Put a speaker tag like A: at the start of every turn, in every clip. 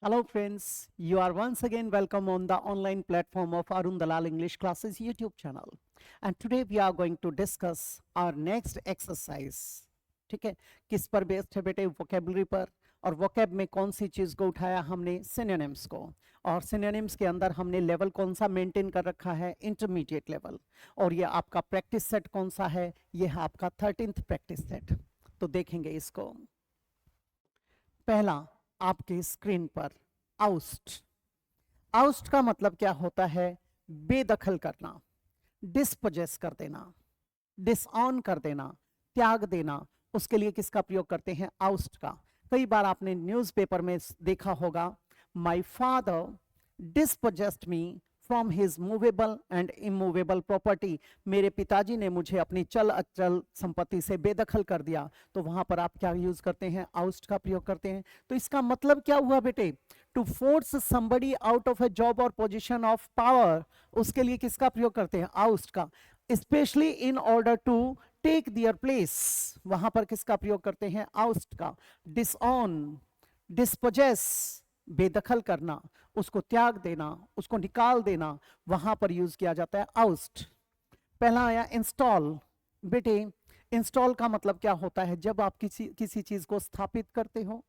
A: Hello friends, you are once again welcome on the online platform of Arun Dalal English Classes YouTube channel. And today we are going to discuss our next exercise. ठीक है, किस पर based है बेटे? Vocabulary पर। और vocab में कौन सी चीज को उठाया हमने? सिनोनिम्स को। और सिनोनिम्स के अंदर हमने लेवल कौन सा मेंटेन कर रखा है? Intermediate level. और ये आपका प्रैक्टिस सेट कौन सा है? ये है आपका 13th प्रैक्टिस सेट। तो देखेंगे इसको। पहला आपके स्क्रीन पर आउस्ट। आउस्ट का मतलब क्या होता है? बेदखल करना, डिस्पोजेस कर देना, डिसऑन कर देना, त्याग देना। उसके लिए किसका प्रयोग करते हैं? आउस्ट का। कई बार आपने न्यूज़पेपर में देखा होगा, my father dispossessed me from his movable and immovable property. मेरे पिताजी ने मुझे अपनी चल अचल संपत्ति से बेदखल कर दिया। तो वहां पर आप क्या यूज करते हैं? आउस्ट का प्रयोग करते हैं। तो इसका मतलब क्या हुआ बेटे? To force somebody out of a job और पोजिशन ऑफ पावर, उसके लिए किसका प्रयोग करते हैं? आउस्ट का। Specially in order to take their place, वहां पर किसका प्रयोग करते हैं? आउस्ट का। डिसऑन, डिस्पोजेस, बेदखल करना, उसको त्याग देना, उसको निकाल देना, वहां पर यूज किया जाता है आउस्ट। पहला आया इंस्टॉल। बेटे इंस्टॉल का मतलब क्या होता है? जब आप किसी चीज को स्थापित करते हो,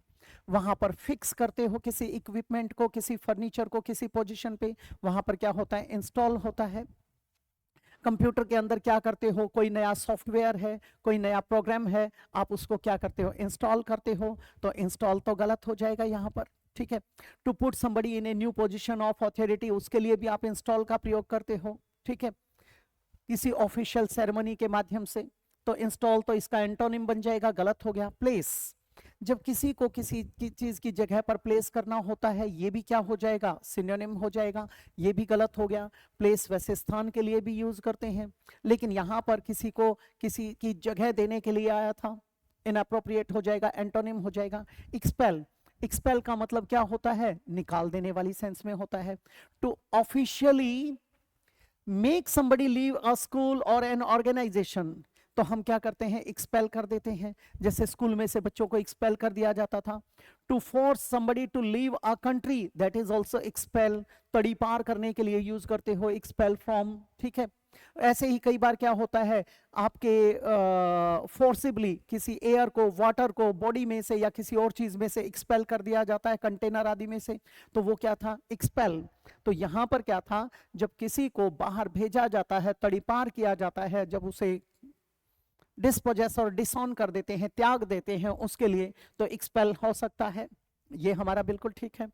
A: वहां पर फिक्स करते हो किसी इक्विपमेंट को, किसी फर्नीचर को किसी पोजीशन पे, वहां पर क्या होता है? इंस्टॉल होता है। कंप्यूटर के अंदर क्या करते हो? कोई नया सॉफ्टवेयर है, कोई नया प्रोग्राम है, आप उसको क्या करते हो? इंस्टॉल करते हो। तो इंस्टॉल तो गलत हो जाएगा यहाँ पर। ठीक है। To put somebody in a new position of authority, उसके लिए भी आप इंस्टॉल का प्रयोग करते हो। ठीक है। किसी ऑफिशियल सेरेमनी के माध्यम से, तो इंस्टॉल तो इसका एंटोनिम बन जाएगा, गलत हो गया। प्लेस, जब किसी को किसी की चीज की जगह पर प्लेस करना होता है, ये भी क्या हो जाएगा? सिनोनिम हो जाएगा। ये भी गलत हो गया। प्लेस वैसे स्थान के लिए भी यूज करते हैं, लेकिन यहां पर किसी को किसी की जगह देने के लिए आया था, इनअप्रोप्रिएट हो जाएगा, एंटोनिम हो जाएगा। एक्सपेल, एक्सपेल का मतलब क्या होता है? निकाल देने वाली सेंस में होता है। To officially make somebody leave a school और एन ऑर्गेनाइजेशन, तो हम क्या करते हैं? एक्सपेल कर देते हैं। जैसे स्कूल में से बच्चों को एक्सपेल कर दिया जाता था। To force somebody to leave a country, that is also expel. तड़ी पार करने के लिए यूज करते हो एक्सपेल फ्रॉम। ठीक है। ऐसे ही कई बार क्या होता है, आपके फोर्सिबली किसी एयर को, वाटर को बॉडी में से या किसी और चीज में से एक्सपेल कर दिया जाता है, कंटेनर आदि में से, तो वो क्या था? एक्सपेल। तो यहां पर क्या था? जब किसी को बाहर भेजा जाता है, तड़ीपार किया जाता है, जब उसे डिस्पोजेस और डिसऑन कर देते हैं, त्याग देते हैं उसके लिए, तो एक्सपेल हो सकता है। ये हमारा बिल्कुल ठीक है।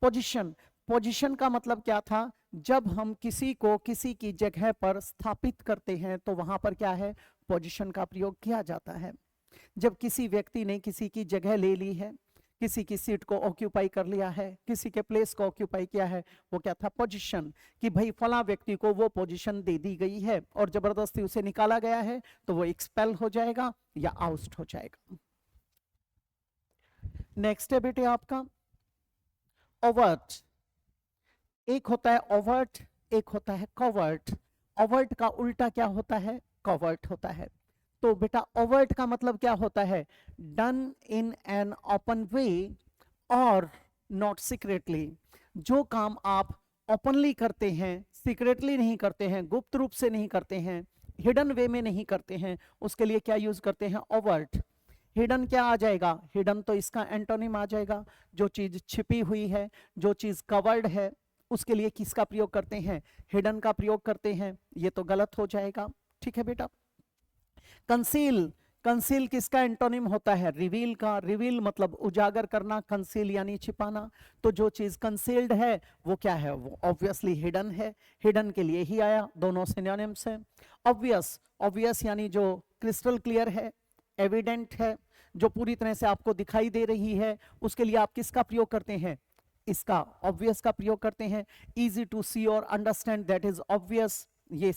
A: पोजीशन, पोजीशन का मतलब क्या था? जब हम किसी को किसी की जगह पर स्थापित करते हैं, तो वहां पर क्या है? पोजीशन का प्रयोग किया जाता है। जब किसी व्यक्ति ने किसी की जगह ले ली है, किसी की सीट को ऑक्यूपाई कर लिया है, किसी के प्लेस को ऑक्यूपाई किया है, वो क्या था? पोजीशन। कि भाई फला व्यक्ति को वो पोजीशन दे दी गई है और जबरदस्ती उसे निकाला गया है, तो वो एक्सपेल हो जाएगा या आउस्ट हो जाएगा। नेक्स्ट है बेटे आपका ओवर्ट। एक होता है ओवर्ट, एक होता है कवर्ट। ओवर्ट का उल्टा क्या होता है? कवर्ट होता है। तो बेटा ओवर्ट का मतलब क्या होता है? डन इन एन ओपन वे और नॉट सीक्रेटली। जो काम आप ओपनली करते हैं, सीक्रेटली नहीं करते हैं, गुप्त रूप से नहीं करते हैं, हिडन वे में नहीं करते हैं, उसके लिए क्या यूज करते हैं? ओवर्ट। हिडन क्या आ जाएगा? हिडन तो इसका एंटोनिम आ जाएगा। जो चीज छिपी हुई है, जो चीज कवर्ड है, उसके लिए किसका प्रयोग करते हैं? हिडन का प्रयोग करते हैं। ये तो गलत हो जाएगा। ठीक है बेटा। कंसील, कंसील किसका एंटोनिम होता है? रिवील का। रिवील मतलब उजागर करना, कंसील यानी छिपाना। तो जो चीज कंसील्ड है वो क्या है? वो ऑब्वियसली हिडन है। हिडन के लिए ही आया, दोनों सिनोनिम्स हैं। ऑब्वियस, ऑब्वियस यानी जो क्रिस्टल क्लियर है, एविडेंट है, जो पूरी तरह से आपको दिखाई दे रही है, उसके लिए आप किसका प्रयोग करते हैं? इसका, ऑब्वियस का प्रयोग करते हैं। इजी टू सी और अंडरस्टैंड, दैट इज ऑब्वियस, ये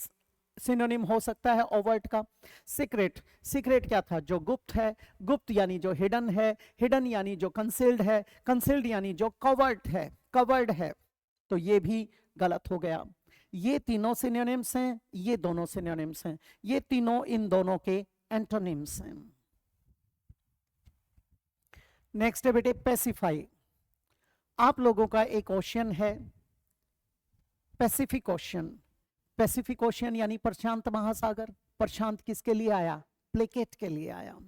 A: सिनोनिम हो सकता है ओवर्ट का। सीक्रेट, सीक्रेट क्या था? जो गुप्त है। गुप्त यानी जो हिडन है, हिडन यानी जो कंसील्ड है, कंसील्ड यानी जो कवर्ड है, कवर्ड है। तो ये भी गलत हो गया। ये तीनों सिनोनिम्स हैं, ये दोनों सिनोनिम्स हैं, ये तीनों इन दोनों के एंटोनिम्स हैं। नेक्स्ट है बेटे पेसिफाई। आप लोगों का एक ओशियन है, पैसिफिक ओशियन। पैसिफिक ओशियन यानी प्रशांत महासागर। प्रशांत किसके लिए आया? प्लेकेट के लिए आया।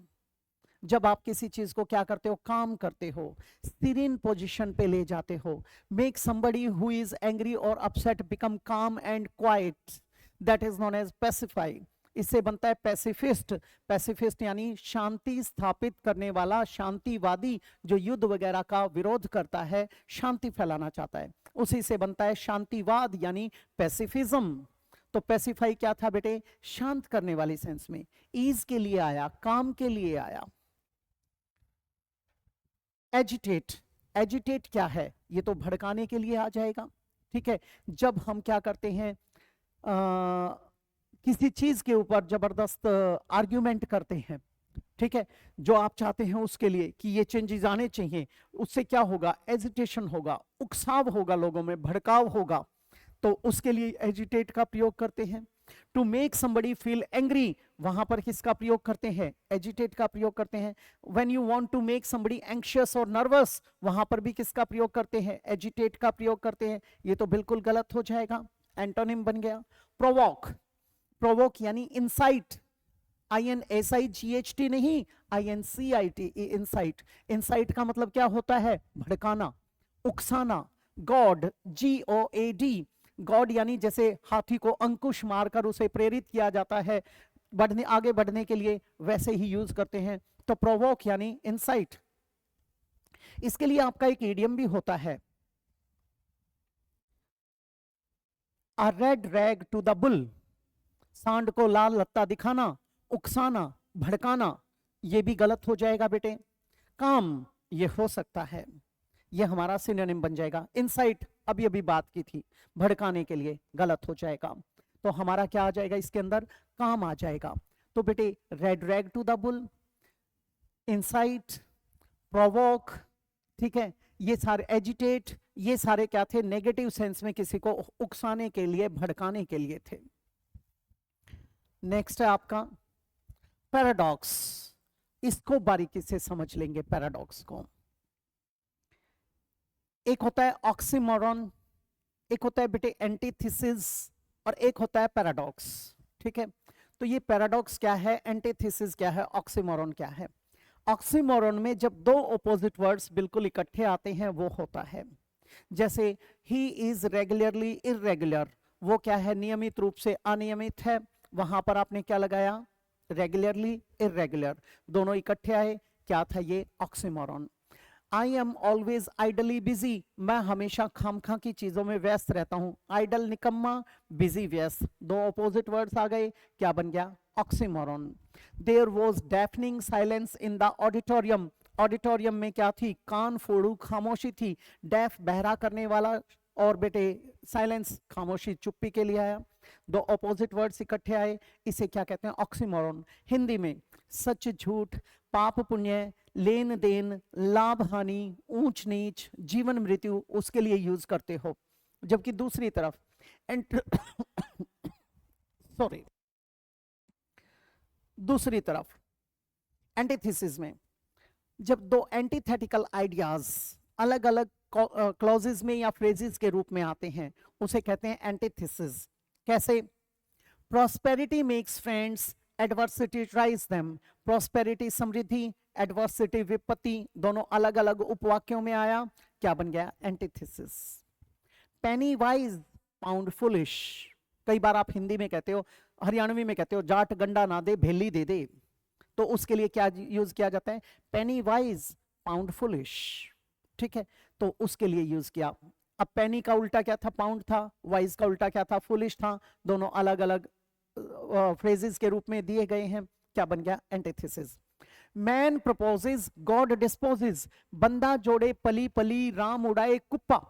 A: जब आप किसी चीज को क्या करते हो? काम करते हो, सीरीन पोजीशन पे ले जाते हो। Make somebody who is angry और upset become calm and quiet, that is known as pacify. इससे बनता है पैसिफिस्ट। पैसिफिस्ट यानी शांति स्थापित करने वाला, शांतिवादी, जो युद्ध वगैरह का विरोध करता है, शांति फैलाना चाहता है, उसी से बनता है शांतिवाद यानी पैसिफिज्म। तो पैसिफाई क्या था बेटे? शांत करने वाली सेंस में, ईज के लिए आया, काम के लिए आया। एजिटेट, एजिटेट क्या है? ये तो भड़काने के लिए आ जाएगा। ठीक है, जब हम क्या करते हैं, किसी चीज के ऊपर जबरदस्त आर्ग्यूमेंट करते हैं, ठीक है, जो आप चाहते हैं उसके लिए कि ये चेंजेस आने चाहिए, उससे क्या होगा? एजिटेशन होगा, उकसाव होगा, लोगों में भड़काव होगा, तो उसके लिए एजिटेट का प्रयोग करते हैं। To make somebody feel angry, वहां पर किसका प्रयोग करते हैं? एजिटेट का प्रयोग करते हैं। When you want to make somebody anxious और नर्वस, वहां पर भी किसका प्रयोग करते हैं? एजिटेट का प्रयोग करते हैं। ये तो बिल्कुल गलत हो जाएगा, एंटोनिम बन गया। प्रोवोक, प्रोवोक यानी इंसाइट, INSIGHT नहीं, INCIT, इंसाइट। इंसाइट का मतलब क्या होता है? भड़काना, उकसाना। गॉड, GOAD, गॉड यानी जैसे हाथी को अंकुश मारकर उसे प्रेरित किया जाता है बढ़ने, आगे बढ़ने के लिए, वैसे ही यूज करते हैं। तो प्रोवोक यानी इंसाइट। इसके लिए आपका एक इडियम भी होता है, a red rag to the bull, सांड को लाल लत्ता दिखाना, उकसाना, भड़काना। ये भी गलत हो जाएगा बेटे। काम, ये हो सकता है, ये हमारा सिनोनिम बन जाएगा। इंसाइट अभी अभी बात की थी, भड़काने के लिए, गलत हो जाएगा। तो हमारा क्या आ जाएगा इसके अंदर? काम आ जाएगा। तो बेटे red rag to the bull, incite, provoke, ठीक है, ये सारे एजिटेट, ये सारे क्या थे? नेगेटिव सेंस में किसी को उकसाने के लिए, भड़काने के लिए थे। नेक्स्ट है आपका पैराडॉक्स। इसको बारीकी से समझ लेंगे पैराडॉक्स को। एक होता है ऑक्सीमोरन, एक होता है बेटे एंटीथेसिस, और एक होता है पैराडॉक्स। ठीक है, तो ये पैराडॉक्स क्या है, एंटीथेसिस क्या है, ऑक्सीमोरन क्या है? ऑक्सीमोरन में जब दो ऑपोजिट वर्ड्स बिल्कुल इकट्ठे आते हैं वो होता है, जैसे ही इज रेगुलरली इररेगुलर, वो क्या है? नियमित रूप से अनियमित है। वहां पर आपने क्या लगाया? रेगुलरली इररेगुलर, दोनों इकट्ठे आए, क्या था ये? Oxymoron. I am always ideally busy, मैं हमेशा खामखा की चीजों में व्यस्त रहता हूं। आइडल निकम्मा, बिजी व्यस्त, दो ऑपोजिट वर्ड्स आ गए, क्या बन गया? Oxymoron. There was deafening silence in the auditorium, auditorium में क्या थी? कान फोड़ू खामोशी थी। डेफ बहरा करने वाला, और बेटे साइलेंस खामोशी, चुप्पी के लिए आया। दो ऑपोजिट वर्ड्स इकट्ठे आए, इसे क्या कहते हैं? ऑक्सीमोरन। हिंदी में सच झूठ, पाप पुण्य, लेन देन, लाभ हानि, ऊंच नीच, जीवन मृत्यु, उसके लिए यूज करते हो। जबकि दूसरी तरफ सॉरी, दूसरी तरफ एंटीथेसिस में जब दो एंटीथेटिकल आइडियाज अलग अलग क्लॉजेस में या फ्रेजेस के रूप में आते हैं, उसे कहते हैं एंटीथेसिस। कैसे? Prosperity makes friends, adversity tries them. Prosperity समृद्धि, एडवर्सिटी विपत्ति, दोनों अलग अलग उपवाक्यों में आया, क्या बन गया? एंटीथेसिस। पेनी वाइज, पाउंड फुलिश। कई बार आप हिंदी में कहते हो, हरियाणवी में कहते हो, जाट गंडा ना दे भेली दे दे, तो उसके लिए क्या यूज किया जाता है? पेनी वाइज, पाउंड फुलिश। ठीक है, तो उसके लिए यूज किया। अब पेनी का उल्टा क्या था? पाउंड था। वाइज का उल्टा क्या था? फुलिश था। दोनों अलग अलग फ्रेजेस के रूप में दिए गए हैं, क्या बन गया? Antithesis. Man proposes, God disposes, बंदा जोड़े पली पली, राम उड़ाए कुप्पा।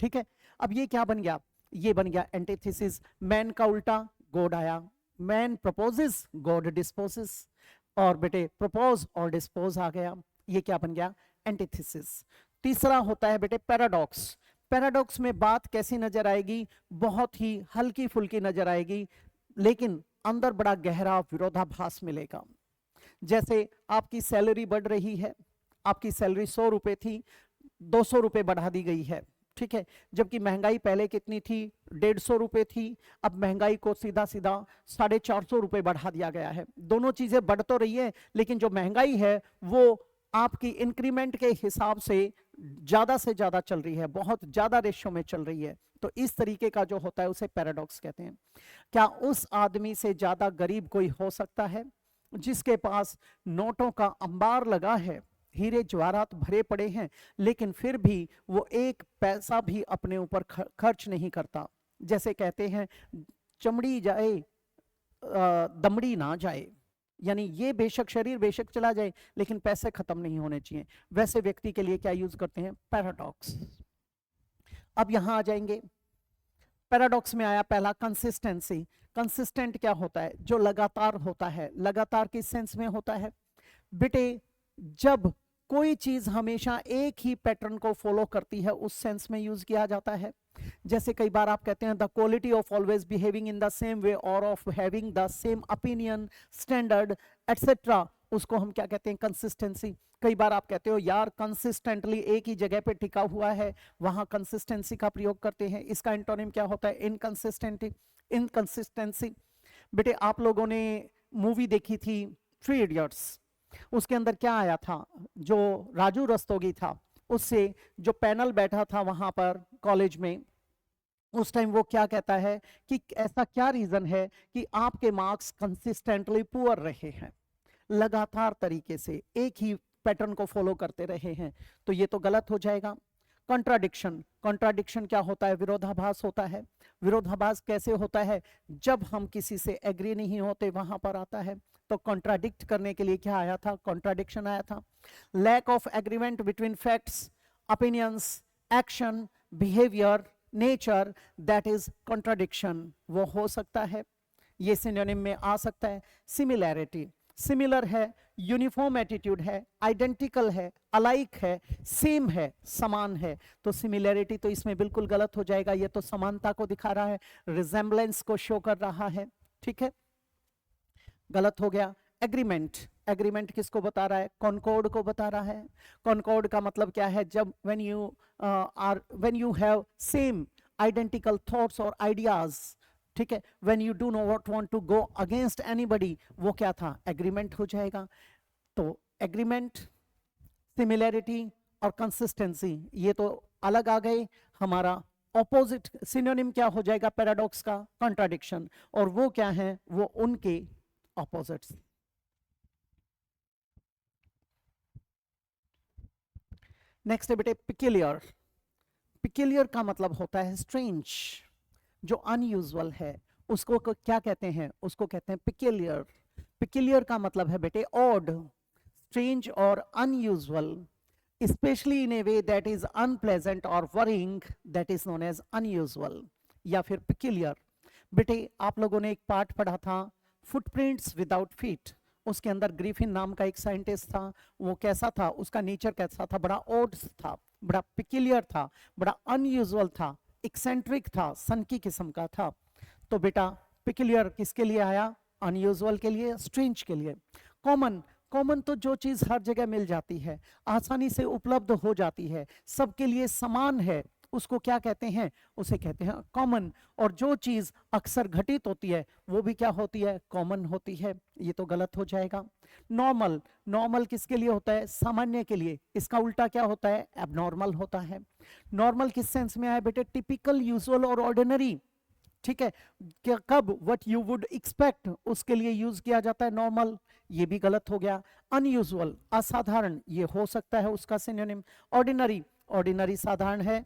A: ठीक है, अब ये क्या बन गया? ये बन गया एंटीथेसिस। मैन का उल्टा गॉड आया, मैन प्रपोजेस, गॉड डिस्पोजेस, और बेटे प्रपोज और डिस्पोज आ गया, ये क्या बन गया? एंटीथेसिस। तीसरा होता है बेटे पैराडॉक्स। पैराडॉक्स में बात कैसी नजर आएगी? बहुत ही हल्की फुल्की नजर आएगी, लेकिन अंदर बड़ा गहरा विरोधाभास मिलेगा। जैसे आपकी सैलरी बढ़ रही है, आपकी सैलरी 100 रुपए थी, 200 रुपये बढ़ा दी गई है, ठीक है, जबकि महंगाई पहले कितनी थी, 150 रुपये थी। अब महंगाई को सीधा सीधा 450 रुपये बढ़ा दिया गया है। दोनों चीजें बढ़ तो रही है, लेकिन जो महंगाई है वो आपकी इंक्रीमेंट के हिसाब से ज्यादा से ज्यादा चल रही है, बहुत ज्यादा रेशियो में चल रही है। तो इस तरीके का जो होता है उसे पैराडॉक्स कहते हैं। क्या उस आदमी से ज्यादा गरीब कोई हो सकता है जिसके पास नोटों का अंबार लगा है, हीरे जवाहरात भरे पड़े हैं, लेकिन फिर भी वो एक पैसा भी अपने ऊपर खर्च नहीं करता। जैसे कहते हैं चमड़ी जाए दमड़ी ना जाए, यानी ये बेशक शरीर बेशक चला जाए लेकिन पैसे खत्म नहीं होने चाहिए। वैसे व्यक्ति के लिए क्या यूज करते हैं, पैराडॉक्स। अब यहां आ जाएंगे, पैराडॉक्स में आया पहला कंसिस्टेंसी। कंसिस्टेंट क्या होता है, जो लगातार होता है। लगातार किस सेंस में होता है बेटे, जब कोई चीज हमेशा एक ही पैटर्न को फॉलो करती है उस सेंस में यूज किया जाता है। जैसे कई बार आप कहते हैं the quality of always behaving in the same way और of having the same opinion standard etcetera, उसको हम क्या कहते हैं, कंसिस्टेंसी। कई बार आप कहते हो यार कंसिस्टेंटली एक ही जगह पे टिका हुआ है, वहां कंसिस्टेंसी का प्रयोग करते हैं। इसका एंटोनिम क्या होता है, इनकंसिस्टेंटी। इनकंसिस्टेंसी बेटे, आप लोगों ने मूवी देखी थी 3 इडियट्स, उसके अंदर क्या आया था, जो राजू रस्तोगी था उससे जो पैनल बैठा था वहां पर कॉलेज में, उस टाइम वो क्या कहता है कि ऐसा क्या रीजन है कि आपके मार्क्स कंसिस्टेंटली पुअर रहे हैं, लगातार तरीके से एक ही पैटर्न को फॉलो करते रहे हैं। तो ये तो गलत हो जाएगा। कॉन्ट्राडिक्शन, कॉन्ट्राडिक्शन क्या होता है, विरोधाभास होता है। विरोधाभास कैसे होता है, जब हम किसी से एग्री नहीं होते वहां पर आता है। तो कॉन्ट्राडिक्ट करने के लिए क्या आया था, कॉन्ट्राडिक्शन आया था। Lack of agreement between facts, opinions, action, behaviour, nature, that is contradiction, वो हो सकता है। ये सिनोनिम में आ सकता है। सिमिलैरिटी, सिमिलर है, यूनिफॉर्म एटीट्यूड है, आइडेंटिकल है, अलाइक है, सेम है, समान है। तो सिमिलैरिटी तो इसमें बिल्कुल गलत हो जाएगा, ये तो समानता को दिखा रहा है, रिजेम्बलेंस को शो कर रहा है, ठीक है, गलत हो गया। एग्रीमेंट, एग्रीमेंट किसको बता रहा है, कॉन्कॉर्ड को बता रहा है। कॉन्कॉर्ड का मतलब क्या है, जब when you have same identical thoughts और आइडियाज, ठीक है, when you do not want to go against anybody, वो क्या था, एग्रीमेंट हो जाएगा। तो एग्रीमेंट, सिमिलैरिटी और कंसिस्टेंसी ये तो अलग आ गए। हमारा ऑपोजिट सिनोनिम क्या हो जाएगा पैराडॉक्स का, कॉन्ट्राडिक्शन, और वो क्या है, वो उनके ऑपोजिट्स। नेक्स्ट है बेटे पिक्यूलियर। पिक्यूलियर का मतलब होता है स्ट्रेंज, जो अनयूजुअल है उसको क्या कहते हैं, उसको कहते हैं पिक्यूलियर। पिक्यूलियर का मतलब है बेटे ऑड, स्ट्रेंज और unusual, especially in a way that is unpleasant और worrying, that is known as unusual या फिर पिक्यूलियर। बेटे आप लोगों ने एक पार्ट पढ़ा था फुटप्रिंट्स विदाउट फीट, उसके अंदर ग्रिफिन नाम का एक साइंटिस्ट था। वो कैसा था, उसका नेचर कैसा था, बड़ा ऑड था, बड़ा पिक्यूलियर था, बड़ा अनयूजुअल था, एक्सेंट्रिक था, सनकी किस्म का था। तो बेटा पिक्यूलियर किसके लिए आया, अनयूजुअल के लिए, स्ट्रेंज के लिए। कॉमन, कॉमन तो जो चीज हर जगह मिल जाती है, आसानी से उपलब्ध हो जाती है, सबके लिए समान है, उसको क्या कहते हैं, उसे कहते हैं कॉमन। और जो चीज अक्सर घटित होती है वो भी क्या होती है, कॉमन होती है। ये तो गलत हो जाएगा। नॉर्मल, नॉर्मल किसके लिए होता है, सामान्य के लिए। इसका उल्टा क्या होता है, एबनॉर्मल होता है। नॉर्मल किस सेंस में आया बेटे, टिपिकल, यूजुअल और ऑर्डिनरी, ठीक है, क्या कब, व्हाट यू वुड एक्सपेक्ट, उसके लिए यूज किया जाता है नॉर्मल, ये भी गलत हो गया। अनयूजुअल, असाधारण, ये हो सकता है उसका सिनोनिम। ऑर्डिनरी, ऑर्डिनरी साधारण है,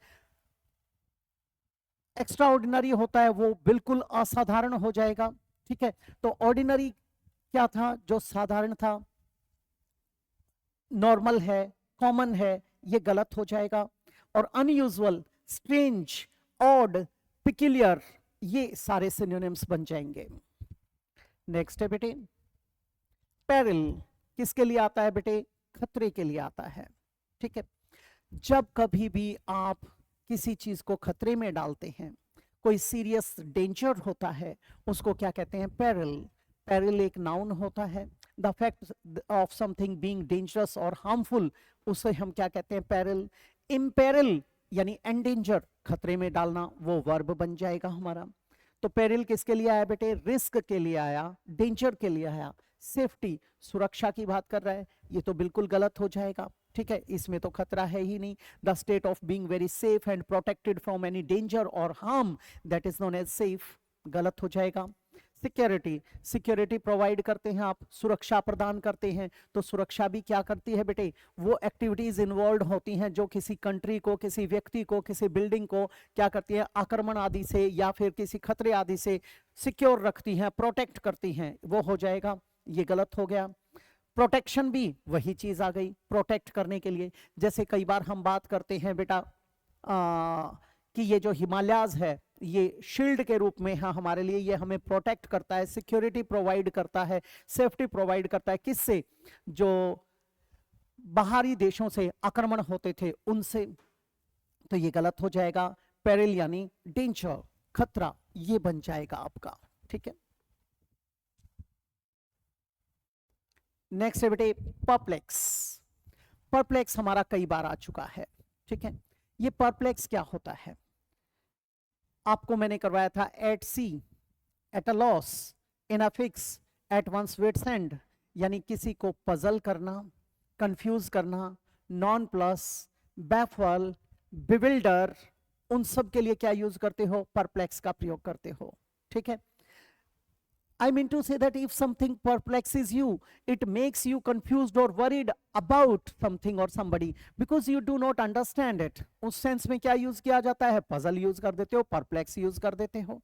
A: एक्स्ट्रा ऑर्डिनरी होता है वो बिल्कुल असाधारण हो जाएगा, ठीक है। तो ऑर्डिनरी क्या था, जो साधारण था, नॉर्मल है, कॉमन है, ये गलत हो जाएगा। और अनयूजुअल, स्ट्रेंज, ऑड, पिक्यूलियर, ये सारे सिनोनिम्स बन जाएंगे। नेक्स्ट है बेटे पेरिल, किसके लिए आता है बेटे, खतरे के लिए आता है, ठीक है। जब कभी भी आप किसी चीज को खतरे में डालते हैं, कोई सीरियस डेंजर होता है, उसको क्या कहते हैं, पेरिल। पेरिल एक नाउन होता है। The fact of something being dangerous और हार्मफुल, उसे हम क्या कहते हैं, पेरिल। इम्पेरिल यानी एंडेंजर, खतरे में डालना, वो वर्ब बन जाएगा हमारा। तो पेरिल किसके लिए आया बेटे? रिस्क के लिए आया, डेंजर के लिए आया। सेफ्टी, सुरक्षा की बात कर रहा है, ये तो बिल्कुल गलत हो जाएगा, ठीक है, इसमें तो खतरा है ही नहीं। The state of being very safe and protected from any danger और harm, that is known as safe, गलत हो जाएगा। सिक्योरिटी, सिक्योरिटी प्रोवाइड करते हैं आप, सुरक्षा प्रदान करते हैं, तो सुरक्षा भी क्या करती है बेटे? वो एक्टिविटीज इन्वॉल्व होती हैं जो किसी कंट्री को, किसी व्यक्ति को, किसी बिल्डिंग को क्या करती है? आक्रमण आदि से या फिर किसी खतरे आदि से सिक्योर रखती हैं, प्रोटेक्ट करती हैं, वो हो जाएगा, ये गलत हो गया। प्रोटेक्शन भी वही चीज आ गई, प्रोटेक्ट करने के लिए। जैसे कई बार हम बात करते हैं बेटा कि ये जो हिमालयाज है ये शील्ड के रूप में है हमारे लिए, ये हमें प्रोटेक्ट करता है, सिक्योरिटी प्रोवाइड करता है, सेफ्टी प्रोवाइड करता है, किससे? जो बाहरी देशों से आक्रमण होते थे उनसे, तो ये गलत हो जाएगा। पेरिल यानी डेंजर, खतरा, ये बन जाएगा आपका, ठीक है। नेक्स्ट है बेटे परप्लेक्स। परप्लेक्स हमारा कई बार आ चुका है, ठीक है। ये परप्लेक्स क्या होता है? आपको मैंने करवाया था at sea, at a loss, in a fix, at one's wits end, यानी किसी को पजल करना, कंफ्यूज करना, नॉन प्लस, बैफल, बिविल्डर, उन सब के लिए क्या यूज करते हो? परप्लेक्स का प्रयोग करते हो, ठीक है। I mean to say that if something perplexes you, it makes you confused or worried about something or somebody because you do not understand it. उस सेंस में क्या यूज किया जाता है? पजल यूज कर देते हो, परप्लेक्स यूज कर देते हो।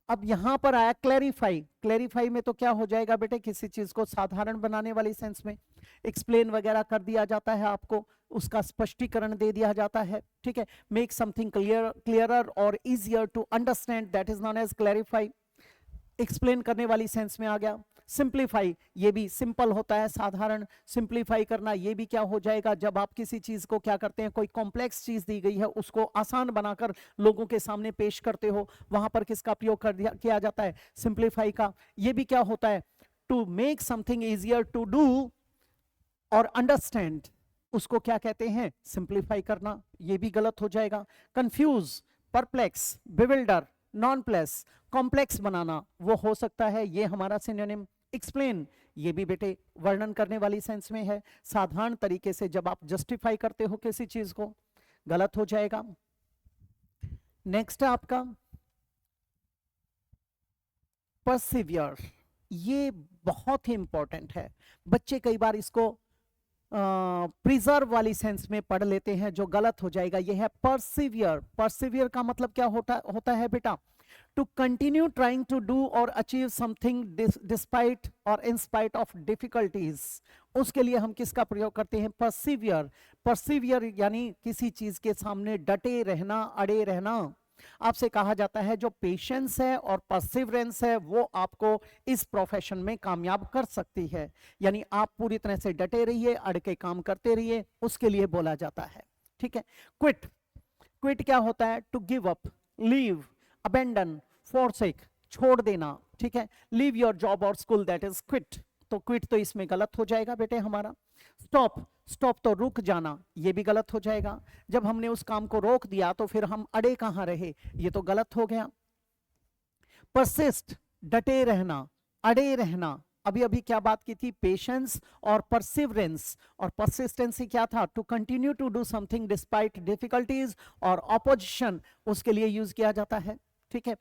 A: अब यहां पर आया क्लैरिफाई। क्लैरिफाई में तो क्या हो जाएगा बेटे? किसी चीज को साधारण बनाने वाली सेंस में एक्सप्लेन वगैरह कर दिया जाता है, आपको उसका स्पष्टीकरण दे दिया जाता है, ठीक है। मेक समथिंग क्लियरर और easier to understand, that is known as clarify. Explain करने वाली सेंस में आ गया। सिंप्लीफाई, ये भी सिंपल होता है, साधारण। सिंप्लीफाई करना, ये भी क्या हो जाएगा? जब आप किसी चीज को क्या करते हैं, कोई कॉम्प्लेक्स चीज दी गई है उसको आसान बनाकर लोगों के सामने पेश करते हो, वहां पर किसका प्रयोग कर दिया किया जाता है? सिंप्लीफाई का। ये भी क्या होता है? To make something easier to do और अंडरस्टैंड, उसको क्या कहते हैं? सिंप्लीफाई करना, ये भी गलत हो जाएगा। Confuse, perplex, bewilder, nonplus, complex बनाना, वो हो सकता है ये हमारा सिनोनिम। एक्सप्लेन, ये भी बेटे वर्णन करने वाली सेंस में है, साधारण तरीके से जब आप जस्टिफाई करते हो किसी चीज को, गलत हो जाएगा। नेक्स्ट है आपका परसिवियर। ये बहुत ही इंपॉर्टेंट है, बच्चे कई बार इसको प्रिजर्व वाली सेंस में पढ़ लेते हैं, जो गलत हो जाएगा। यह है परसिवियर। परसिवियर का मतलब क्या होता है बेटा? To continue trying to do और अचीव समथिंग डिस्पाइट और इन स्पाइट ऑफ डिफिकल्टीज, उसके लिए हम किसका प्रयोग करते हैं? परसिवियर। परसिवियर यानी किसी चीज के सामने डटे रहना, अड़े रहना। आपसे कहा जाता है जो पेशेंस है और परसिवरेंस है वो आपको इस प्रोफेशन में कामयाब कर सकती है, यानी आप पूरी तरह से डटे रहिए, अड़ के काम करते रहिए, उसके लिए बोला जाता है, ठीक है। क्विट, क्विट क्या होता है? To give up, leave, abandon, forsake, छोड़ देना, ठीक है। लीव योर जॉब और स्कूल, दैट इज क्विट। तो क्विट तो इसमें गलत हो जाएगा बेटे हमारा। स्टॉप, स्टॉप तो रुक जाना, ये भी गलत हो जाएगा। जब हमने उस काम को रोक दिया तो फिर हम अड़े कहां रहे, ये तो गलत हो गया। परसिस्ट, डटे रहना, अड़े रहना। अभी अभी क्या बात की थी? पेशेंस और परसिवरेंस। और परसिस्टेंसी क्या था? To continue to do something despite difficulties और ऑपोजिशन, उसके लिए यूज किया जाता है, ठीक है।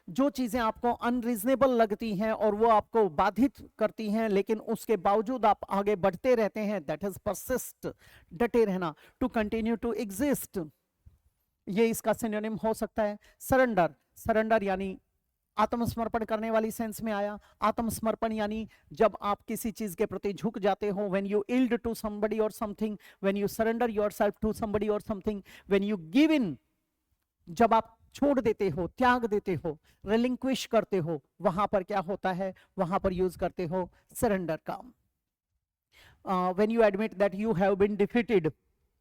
A: जो चीजें आपको अनरीजनेबल लगती हैं और वो आपको बाधित करती हैं लेकिन उसके बावजूद आप आगे बढ़ते रहते हैं, दैट इज परसिस्ट, डटे रहना। टू कंटिन्यू टू एग्जिस्ट, ये इसका सिनोनिम हो सकता है। सरेंडर, सरेंडर यानी आत्मसमर्पण करने वाली सेंस में आया। आत्मसमर्पण यानी जब आप किसी चीज के प्रति झुक जाते हो, when you yield to somebody और something, when you surrender yourself to somebody और something, when you give in, जब आप छोड़ देते हो, त्याग देते हो, रिलिंक्विश करते हो, वहां पर क्या होता है? वहां पर यूज करते हो सरेंडर का। When you admit that you have been defeated,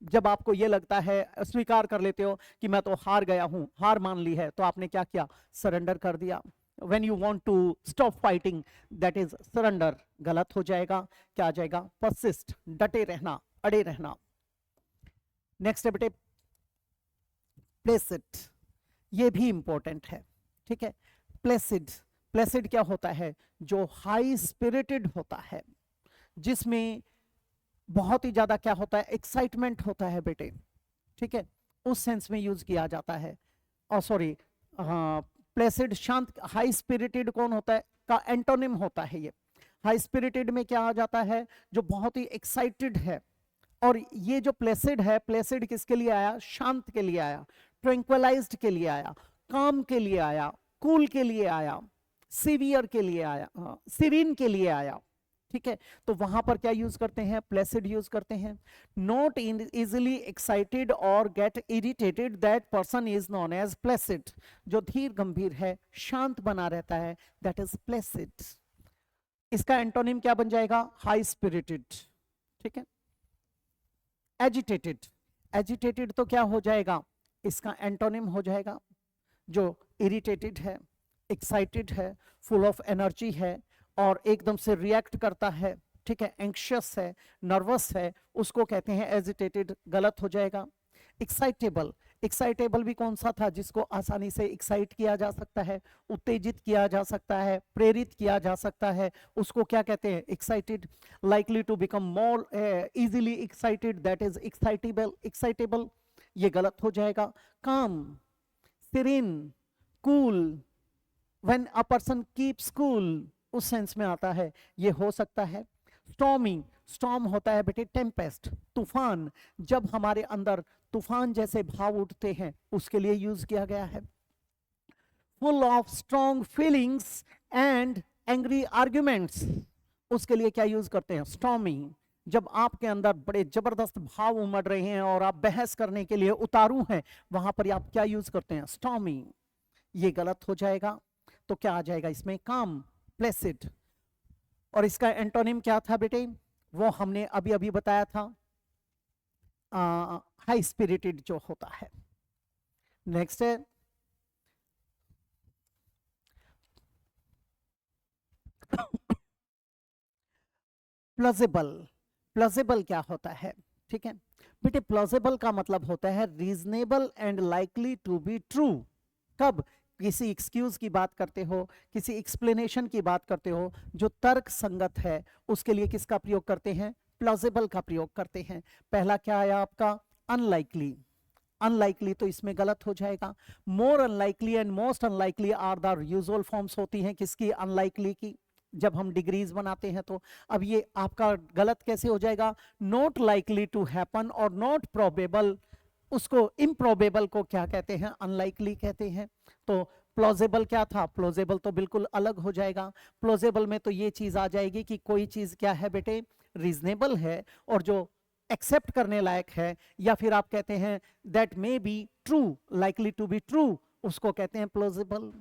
A: जब आपको ये लगता है, स्वीकार कर लेते हो कि मैं तो हार गया हूं, हार मान ली है, तो आपने क्या किया? सरेंडर कर दिया। When you want to stop fighting, that is surrender, गलत हो जाएगा। क्या आ जाएगा? परसिस्ट, डटे रहना, अड़े रहना। नेक्स्ट है बेटे प्लेसिड, ये भी इंपॉर्टेंट है, ठीक है। प्लेसिड, प्लेसिड क्या होता है? जो हाई स्पिरिटेड होता है, जिसमें बहुत ही ज्यादा क्या होता है, एक्साइटमेंट होता है बेटे, ठीक है, उस सेंस में यूज किया जाता है। और सॉरी, प्लेसिड शांत, हाई स्पिरिटेड कौन होता है का एंटोनिम होता है ये। हाई स्पिरिटेड में क्या आ जाता है? जो बहुत ही एक्साइटेड है। और ये जो प्लेसिड है, प्लेसिड किसके लिए आया? शांत के लिए आया, ट्रैंक्विलाइज्ड के लिए आया, काम के लिए आया, कूल के लिए आया, सीवियर के लिए आया, सीरीन के लिए आया, ठीक है। तो वहां पर क्या यूज करते हैं? प्लेसिड यूज करते हैं। नॉट इजिली एक्साइटेड और get irritated, that person is known as placid. जो धीर गंभीर है, शांत बना रहता है, दैट इज प्लेसिड। इसका एंटोनिम क्या बन जाएगा? हाई स्पिरिटेड, ठीक है। एजिटेटेड, एजिटेटेड तो क्या हो जाएगा? इसका एंटोनिम हो जाएगा जो इरिटेटेड है, एक्साइटेड है, फुल ऑफ एनर्जी है और एकदम से रिएक्ट करता है, ठीक है, एंक्शियस है, नर्वस है, उसको कहते हैं एजिटेटेड, गलत हो जाएगा। एक्साइटेबल, एक्साइटेबल भी कौन सा था? जिसको आसानी से एक्साइट किया जा सकता है, उत्तेजित किया जा सकता है, प्रेरित किया जा सकता है, उसको क्या कहते हैं? Excited. Likely to become more easily excited, that is excitable, excitable, ये गलत हो जाएगा। Calm, serene, cool, when a person keeps cool, उस सेंस में आता है, ये हो सकता है। स्टॉर्मी, स्टॉर्म होता है बेटे टेम्पेस्ट, तूफान, जब हमारे अंदर तूफान जैसे भाव उठते हैं, उसके लिए यूज किया गया है। Full of strong feelings and angry arguments, उसके लिए क्या यूज करते हैं? स्टॉर्मी, जब आपके अंदर बड़े जबरदस्त भाव उमड़ रहे हैं और आप बहस करने के लिए उतारू हैं, वहां पर आप क्या यूज करते हैं? स्टॉर्मी, ये गलत हो जाएगा। तो क्या आ जाएगा इसमें? काम, प्लेसिड। और इसका एंटोनिम क्या था बेटे? वो हमने अभी अभी बताया था, हाई स्पिरिटेड जो होता है। नेक्स्ट है प्लॉजिबल। प्लॉजिबल क्या होता है? ठीक है बेटे, प्लॉजिबल का मतलब होता है reasonable and likely to be true. कब? किसी एक्सक्यूज की बात करते हो, किसी एक्सप्लेनेशन की बात करते हो जो तर्क संगत है, उसके लिए किसका प्रयोग करते हैं? प्लॉजिबल का प्रयोग करते हैं। पहला क्या आया आपका? अनलाइकली। अनलाइकली तो इसमें गलत हो जाएगा। More unlikely and most unlikely are the usual forms होती हैं किसकी? अनलाइकली की, जब हम डिग्रीज बनाते हैं तो। अब ये आपका गलत कैसे हो जाएगा? नॉट लाइकली टू हैपन और नॉट प्रोबेबल, उसको इम्प्रोबेबल को क्या कहते हैं? अनलाइकली कहते हैं। तो प्लॉजिबल क्या था? प्लॉजिबल तो बिल्कुल अलग हो जाएगा। प्लॉजिबल में तो ये चीज आ जाएगी कि कोई चीज क्या है बेटे? रीजनेबल है और जो एक्सेप्ट करने लायक है, या फिर आप कहते हैं that may be true, likely to be true, उसको कहते हैं प्लॉजिबल।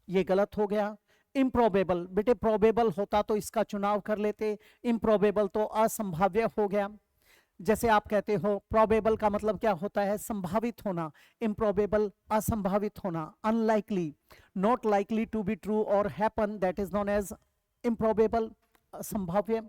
A: ये गलत हो गया। इम्प्रोबेबल, बेटे प्रोबेबल होता तो इसका चुनाव कर लेते, इम्प्रोबेबल तो असंभाव्य हो गया। जैसे आप कहते हो प्रोबेबल का मतलब क्या होता है? संभावित होना, इम्प्रोबेबल असंभावित होना, unlikely, not likely to be true और happen, that is known as improbable, संभाव्य।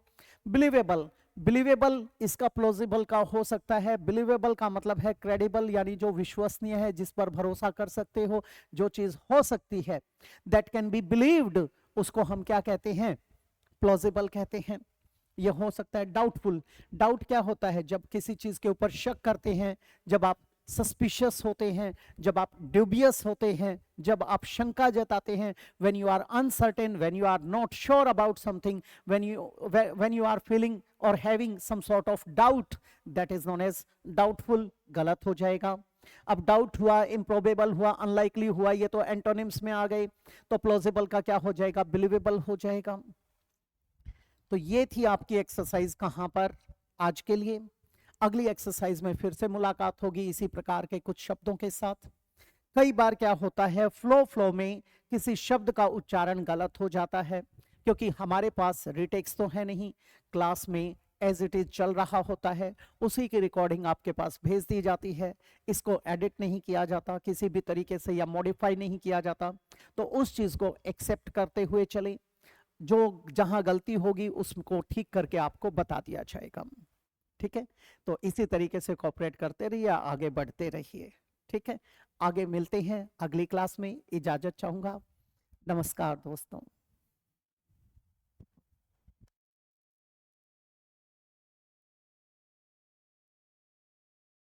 A: बिलीवेबल, बिलीवेबल इसका प्लॉजिबल का हो सकता है। बिलीवेबल का मतलब है क्रेडिबल, यानी जो विश्वसनीय है, जिस पर भरोसा कर सकते हो, जो चीज हो सकती है, दैट कैन बी बिलीव्ड, उसको हम क्या कहते हैं? प्लॉजिबल कहते हैं। यह हो सकता है डाउटफुल। डाउट क्या होता है? जब किसी चीज के ऊपर शक करते हैं, जब आप सस्पिशियस होते हैं, जब आप ड्यूबियस होते हैं, जब आप शंका जताते हैं, when you are uncertain, when you are not sure about something, when you are feeling or having some sort of doubt, that is known as doubtful, गलत हो जाएगा। अब डाउट हुआ, इम्प्रोबेबल हुआ, अनलाइकली हुआ, ये तो एंटोनिम्स में आ गए। तो प्लॉजिबल का क्या हो जाएगा? बिलीवेबल हो जाएगा। तो ये थी आपकी एक्सरसाइज कहां पर आज के लिए। अगली एक्सरसाइज में फिर से मुलाकात होगी इसी प्रकार के कुछ शब्दों के साथ। कई बार क्या होता है, फ्लो में किसी शब्द का उच्चारण गलत हो जाता है, क्योंकि हमारे पास रिटेक्स तो है नहीं, क्लास में एज इट इज चल रहा होता है, उसी की रिकॉर्डिंग आपके पास भेज दी जाती है, इसको एडिट नहीं किया जाता किसी भी तरीके से, या मॉडिफाई नहीं किया जाता। तो उस चीज को एक्सेप्ट करते हुए चलें, जो जहां गलती होगी उसको ठीक करके आपको बता दिया जाएगा। ठीक है, तो इसी तरीके से कोऑपरेट करते रहिए, आगे बढ़ते रहिए। ठीक है, आगे मिलते हैं अगली क्लास में, इजाजत चाहूंगा। नमस्कार दोस्तों।